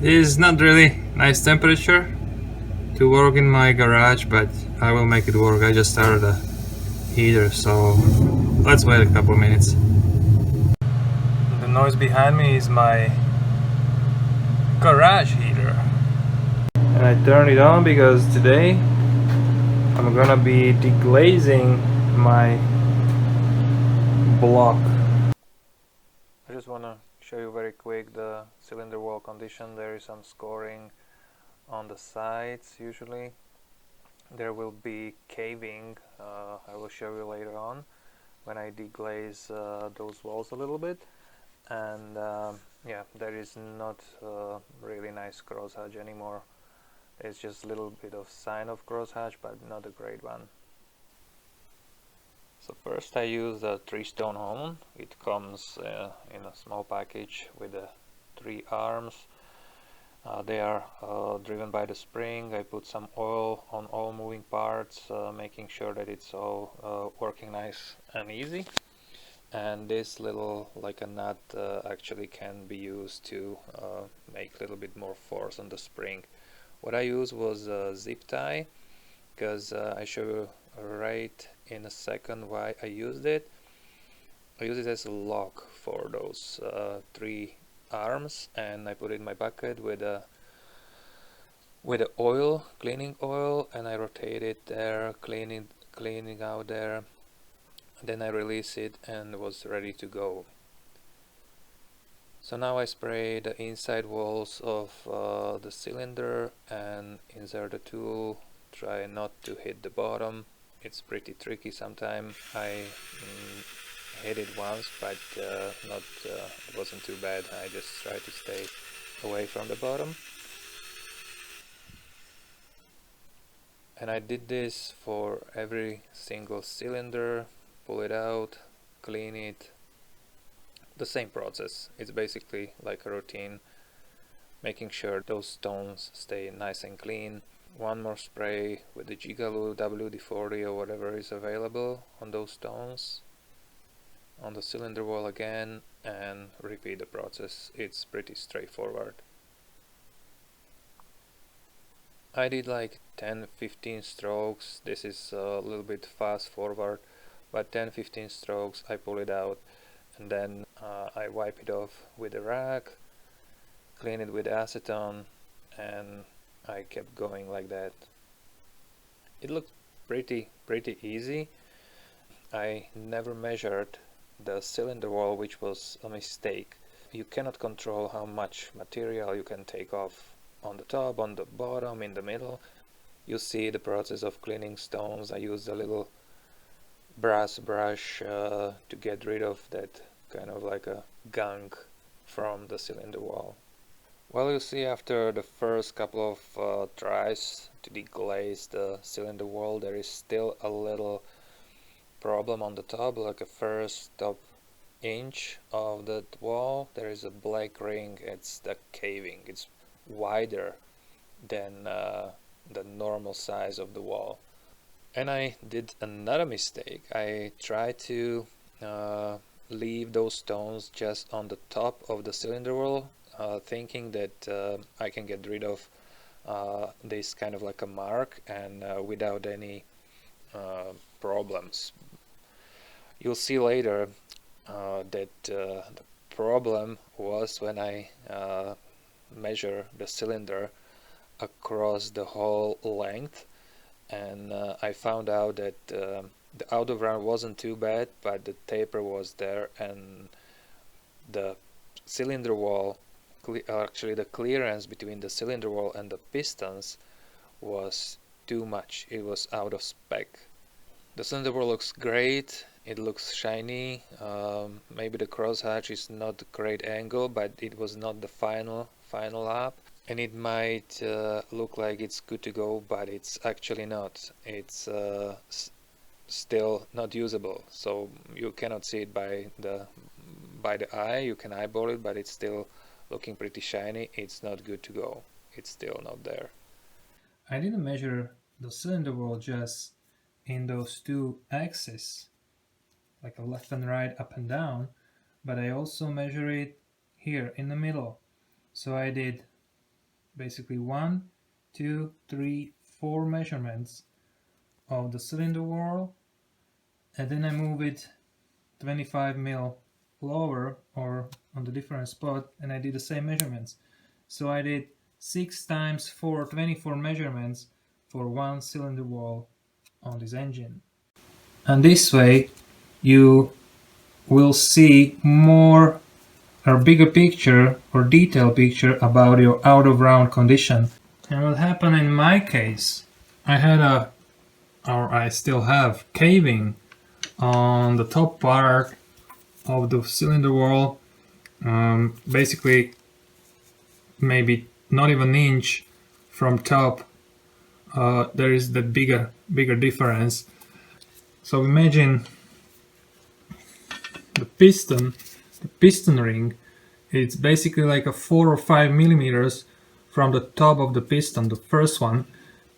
It is not really nice temperature to work in my garage, but I will make it work. I just started a heater, so let's wait a couple of minutes. The noise behind me is my garage heater. And I turned it on because today I'm gonna be deglazing my block. I just wanna show you very quick the cylinder wall condition. There is some scoring on the sides usually. There will be caving, I will show you later on when I deglaze those walls a little bit. And yeah, there is not really nice crosshatch anymore. There's just a little bit of sign of crosshatch, but not a great one. So first I use the 3-stone hone. It comes in a small package with 3 arms. They are driven by the spring. I put some oil on all moving parts, making sure that it's all working nice and easy. And this little, like a nut, actually can be used to make a little bit more force on the spring. What I used was a zip tie, because I show you right in a second why I used it. I use it as a lock for those 3 arms, and I put it in my bucket with a oil, cleaning oil, and I rotate it there, cleaning out there. Then I release it and was ready to go. So now I spray the inside walls of the cylinder and insert the tool. Try not to hit the bottom. It's pretty tricky sometimes. I hit it once, but it wasn't too bad. I just tried to stay away from the bottom. And I did this for every single cylinder. Pull it out, clean it. The same process. It's basically like a routine, making sure those stones stay nice and clean. One more spray with the Gigaloo WD-40 or whatever is available on those stones, on the cylinder wall again, and repeat the process. It's pretty straightforward. I did like 10-15 strokes. This is a little bit fast forward, but 10-15 strokes, I pull it out, and then I wipe it off with a rag, clean it with acetone, and I kept going like that. It looked pretty easy. I never measured the cylinder wall, which was a mistake. You cannot control how much material you can take off on the top, on the bottom, in the middle. You see the process of cleaning stones. I used a little brass brush to get rid of that kind of like a gunk from the cylinder wall. Well, you see, after the first couple of tries to deglaze the cylinder wall, there is still a little problem on the top, like a first top inch of that wall. There is a black ring. It's the caving. It's wider than the normal size of the wall. And I did another mistake. I tried to leave those stones just on the top of the cylinder wall, thinking that I can get rid of this kind of like a mark and without any problems. You'll see later that the problem was when I measure the cylinder across the whole length, and I found out that the out of round wasn't too bad, but the taper was there, and the cylinder wall, actually the clearance between the cylinder wall and the pistons was too much. It was out of spec. The cylinder wall looks great. It looks shiny. Maybe the crosshatch is not a great angle, but it was not the final up. And it might look like it's good to go, but it's actually not. It's still not usable. So you cannot see it by the eye. You can eyeball it, but it's still looking pretty shiny. It's not good to go. It's still not there. I didn't measure the cylinder wall just in those 2 axes, like a left and right, up and down, but I also measure it here in the middle. So I did basically 1, 2, 3, 4 measurements of the cylinder wall, and then I move it 25 mil lower or on the different spot, and I did the same measurements. So I did 6 times 4, 24 measurements for one cylinder wall on this engine. And this way you will see more or bigger picture or detailed picture about your out of round condition. And what happened in my case, I had or I still have, caving on the top part of the cylinder wall, basically maybe not even an inch from top. There is that bigger difference. So imagine the piston ring. It's basically like a 4 or 5 millimeters from the top of the piston, the first one,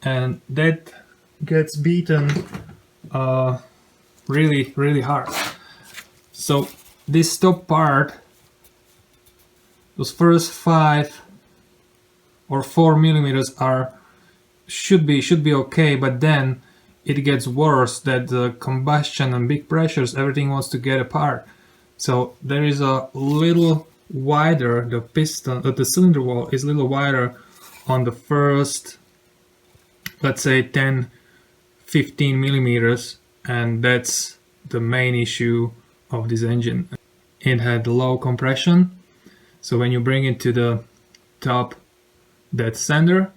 and that gets beaten really hard. So this top part, those first 5 or 4 millimeters should be okay, but then it gets worse, that the combustion and big pressures, everything wants to get apart. So there is a little wider, the piston, the cylinder wall is a little wider on the first, let's say 10-15 millimeters, and that's the main issue of this engine. It had low compression, so when you bring it to the top dead center,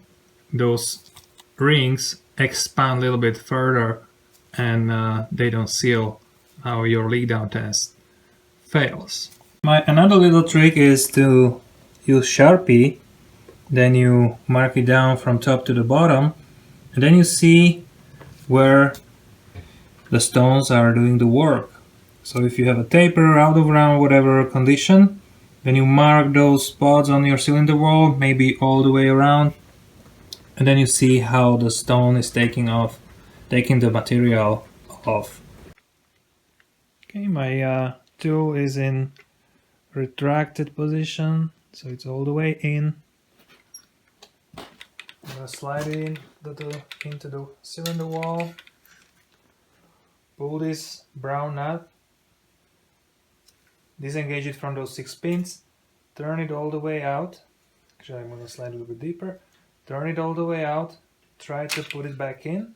those rings expand a little bit further, and they don't seal. How your leak down test fails. Another little trick is to use Sharpie, then you mark it down from top to the bottom, and then you see where the stones are doing the work. So if you have a taper, out of round, whatever condition, then you mark those spots on your cylinder wall, maybe all the way around, and then you see how the stone is taking the material off. Okay, my tool is in retracted position, so it's all the way in. I'm gonna slide it into the cylinder wall, pull this brown nut, disengage it from those 6 pins, turn it all the way out. Actually, I'm gonna slide a little bit deeper. Turn it all the way out, try to put it back in.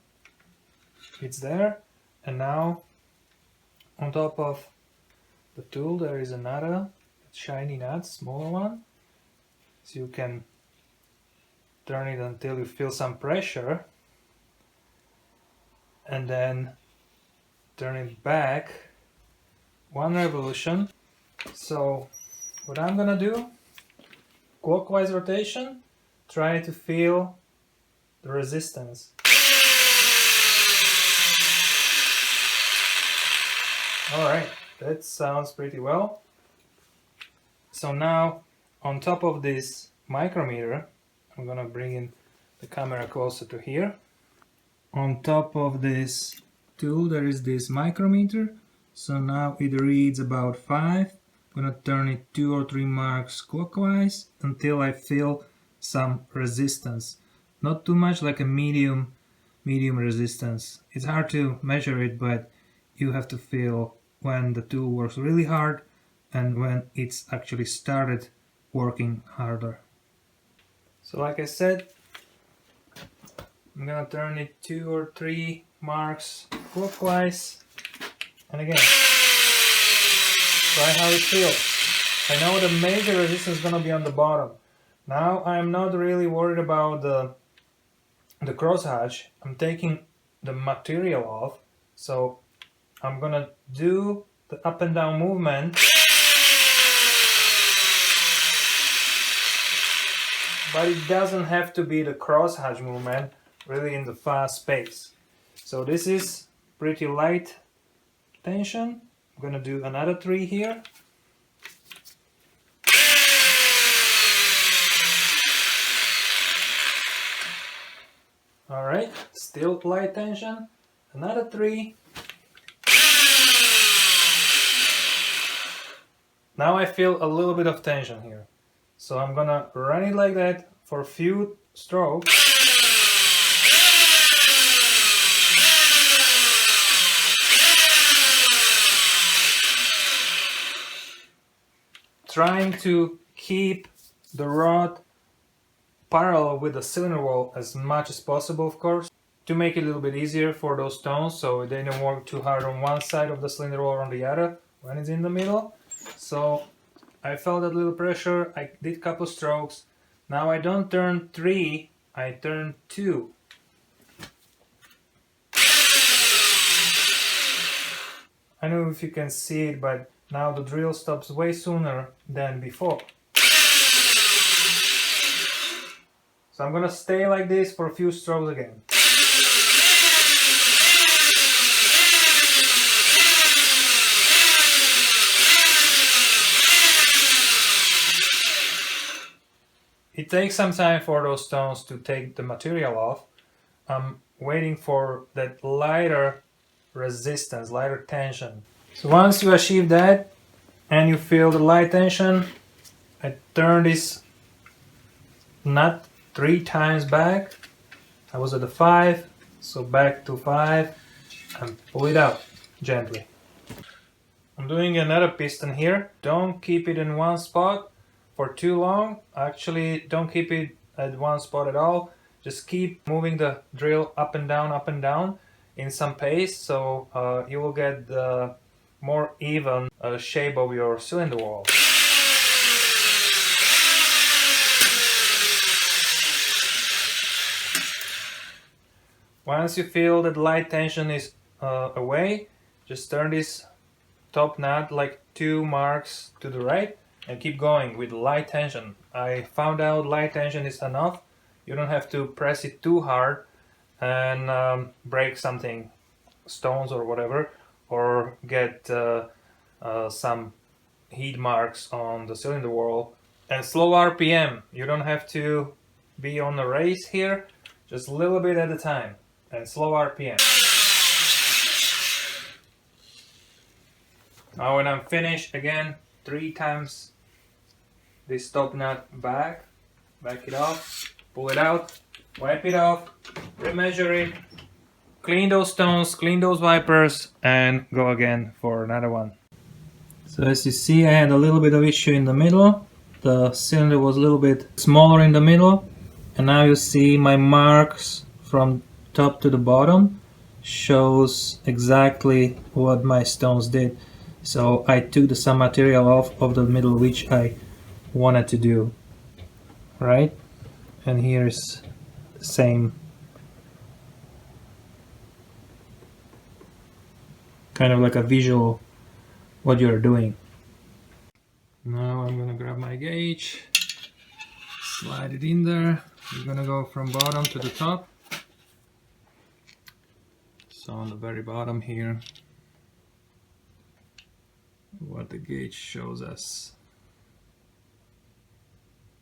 It's there, and now on top of the tool there is another shiny nut, smaller one, so you can turn it until you feel some pressure, and then turn it back 1 revolution. So what I'm gonna do, clockwise rotation, try to feel the resistance. Alright, that sounds pretty well. So now on top of this micrometer, I'm gonna bring in the camera closer to here. On top of this tool there is this micrometer, so now it reads about 5. I'm gonna turn it 2 or 3 marks clockwise until I feel some resistance. Not too much, like a medium resistance. It's hard to measure it, but you have to feel when the tool works really hard and when it's actually started working harder. So like I said, I'm gonna turn it 2 or 3 marks clockwise, and again, try how it feels. I know the major resistance is gonna be on the bottom. Now I'm not really worried about the crosshatch. I'm taking the material off, so I'm gonna do the up and down movement, but it doesn't have to be the crosshatch movement really in the fast pace. So this is pretty light tension. I'm gonna do another 3 here. Alright, still light tension, another 3. Now I feel a little bit of tension here. So I'm gonna run it like that for a few strokes. Trying to keep the rod parallel with the cylinder wall as much as possible, of course, to make it a little bit easier for those stones so they don't work too hard on one side of the cylinder wall or on the other when it's in the middle. So I felt that little pressure, I did a couple strokes. Now I don't turn 3, I turn 2. I don't know if you can see it, but now the drill stops way sooner than before. So I'm gonna stay like this for a few strokes again. It takes some time for those stones to take the material off. I'm waiting for that lighter resistance, lighter tension. So once you achieve that and you feel the light tension, I turn this nut 3 times back. I was at the 5, so back to 5 and pull it out gently. I'm doing another piston here. Don't keep it in one spot for too long. Actually, don't keep it at one spot at all. Just keep moving the drill up and down in some pace, so you will get the more even shape of your cylinder wall. Once you feel that light tension is away, just turn this top nut like 2 marks to the right and keep going with light tension. I found out light tension is enough. You don't have to press it too hard and break something, stones or whatever, or get some heat marks on the cylinder wall. And slow RPM. You don't have to be on a race here, just a little bit at a time, and slow RPM. Now when I'm finished, again 3 times this top nut back it off, pull it out, wipe it off, remeasure it, clean those stones, clean those wipers, and go again for another one. So as you see, I had a little bit of issue in the middle. The cylinder was a little bit smaller in the middle, and now you see my marks from top to the bottom shows exactly what my stones did. So I took some material off of the middle, which I wanted to do, right? And here's the same kind of like a visual what you're doing. Now I'm gonna grab my gauge, slide it in there. We're gonna go from bottom to the top. So on the very bottom here, what the gauge shows us,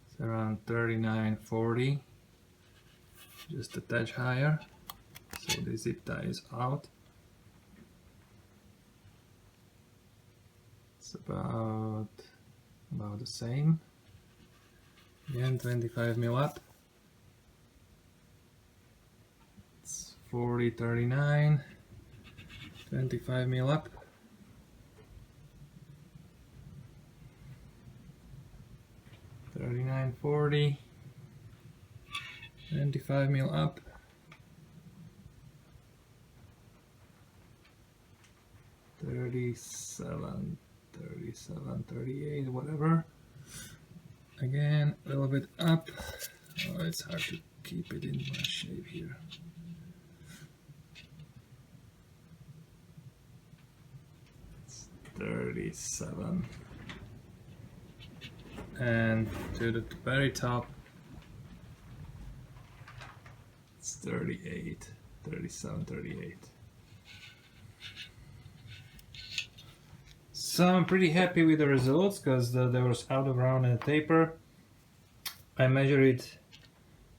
it's around 39.40, just a touch higher. So the zip tie is out. It's about the same. Again, 25 mil up. It's 40.39. 25 mil up. 39.40. 25 mil up. 37, 38, whatever. Again, a little bit up. Oh, it's hard to keep it in my shape here. It's 37. And to the very top, it's 38, 37, 38. So I'm pretty happy with the results because there was out of round and taper. I measured it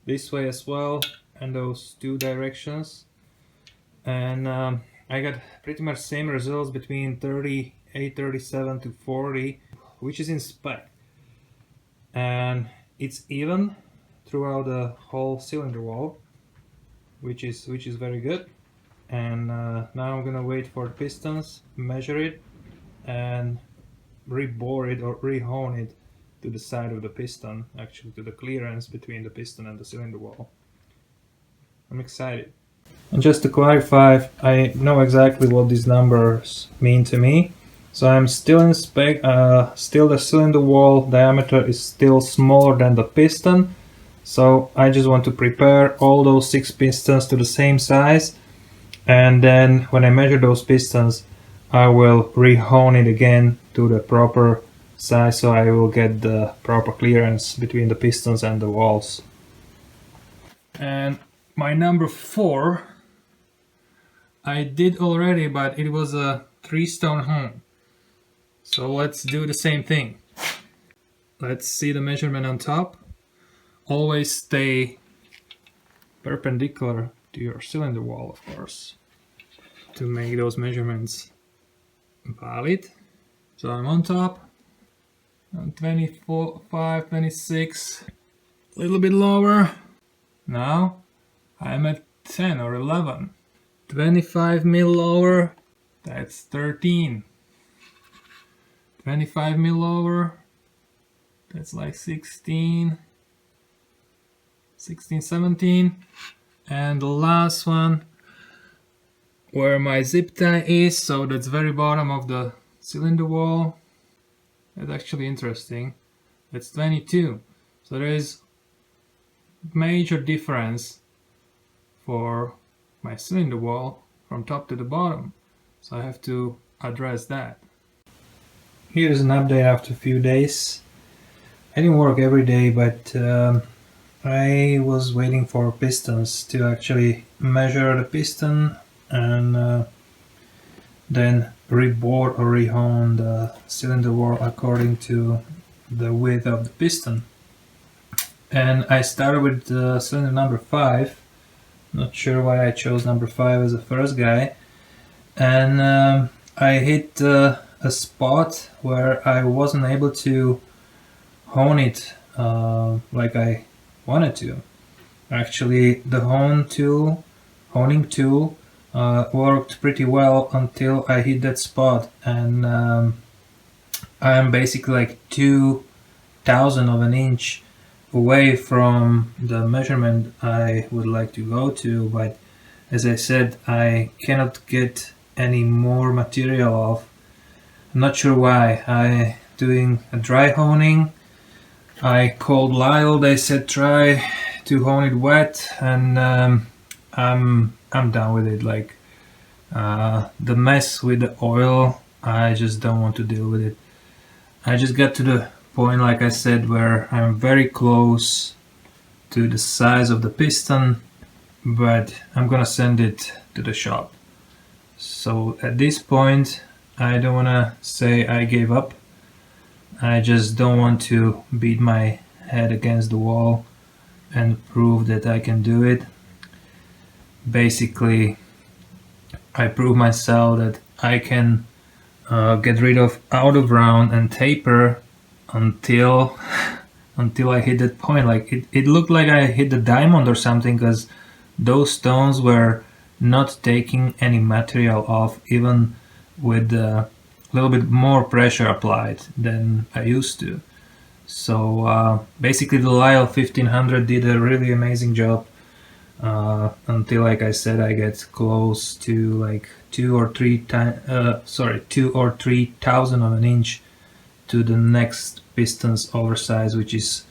this way as well, and those 2 directions, and I got pretty much same results between 38, 37 to 40, which is in spec, and it's even throughout the whole cylinder wall, which is very good. And now I'm gonna wait for the pistons, measure it, and rebore it or rehone it to the side of the piston, actually to the clearance between the piston and the cylinder wall. I'm excited. And just to clarify, I know exactly what these numbers mean to me. So I'm still in spec, still the cylinder wall diameter is still smaller than the piston. So I just want to prepare all those 6 pistons to the same size. And then when I measure those pistons, I will rehone it again to the proper size, so I will get the proper clearance between the pistons and the walls. And my number 4 I did already, but it was a 3-stone hone. So let's do the same thing. Let's see the measurement on top. Always stay perpendicular to your cylinder wall, of course, to make those measurements valid. So I'm on top, on 25, 26, a little bit lower. Now I'm at 10 or 11. 25 mil lower, that's 13. 25 mil lower, that's like 16, 17. And the last one, where my zip tie is, so that's very bottom of the cylinder wall. That's actually interesting. That's 22. So there is major difference for my cylinder wall from top to the bottom. So I have to address that. Here's an update after a few days. I didn't work every day, but I was waiting for pistons to actually measure the piston and then rebore or rehone the cylinder wall according to the width of the piston. And I started with cylinder number 5. Not sure why I chose number 5 as the first guy. And I hit a spot where I wasn't able to hone it like I wanted to. Actually, the honing tool worked pretty well until I hit that spot, and I'm basically like 2,000 of an inch away from the measurement I would like to go to, but as I said, I cannot get any more material off. I'm not sure why. I doing a dry honing. I called Lisle, they said try to hone it wet, and I'm done with it. Like the mess with the oil, I just don't want to deal with it. I just got to the point, like I said, where I'm very close to the size of the piston, but I'm gonna send it to the shop. So at this point, I don't wanna say I gave up. I just don't want to beat my head against the wall and prove that I can do it. Basically, I prove myself that I can get rid of out of round and taper until I hit that point. Like it looked like I hit the diamond or something, because those stones were not taking any material off, even with a little bit more pressure applied than I used to. So basically the Lisle 1500 did a really amazing job until, like I said, I get close to like 2 or 3,000 of an inch to the next piston's oversize, which is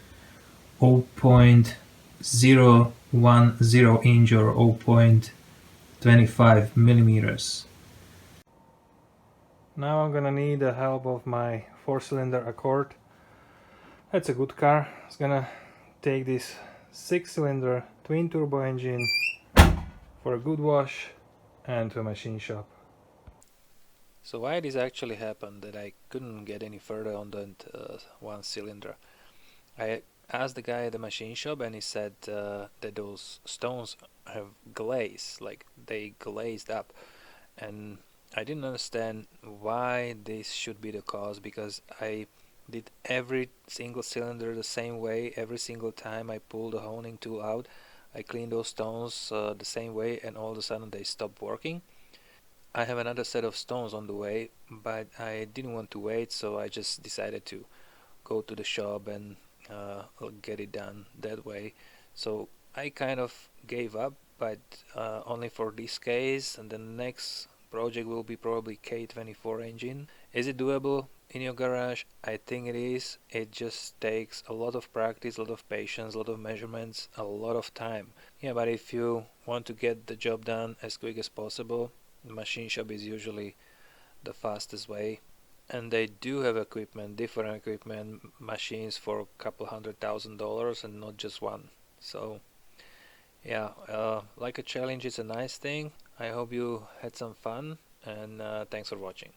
0.010 inch or 0.25 millimeters. Now I'm gonna need the help of my 4-cylinder Accord. That's a good car. It's gonna take this 6-cylinder twin turbo engine for a good wash and to a machine shop. So why this actually happened that I couldn't get any further on that 1-cylinder? I asked the guy at the machine shop, and he said that those stones have glaze, like they glazed up, and I didn't understand why this should be the cause, because I did every single cylinder the same way. Every single time I pulled the honing tool out, I cleaned those stones the same way, and all of a sudden they stopped working. I have another set of stones on the way, but I didn't want to wait, so I just decided to go to the shop and get it done that way. So I kind of gave up, but only for this case, and the next project will be probably K24 engine. Is it doable in your garage? I think it is. It just takes a lot of practice, a lot of patience, a lot of measurements, a lot of time. Yeah, but if you want to get the job done as quick as possible, the machine shop is usually the fastest way. And they do have equipment, different equipment, machines for a couple $100,000 and not just one. So yeah, like a challenge is a nice thing. I hope you had some fun, and thanks for watching.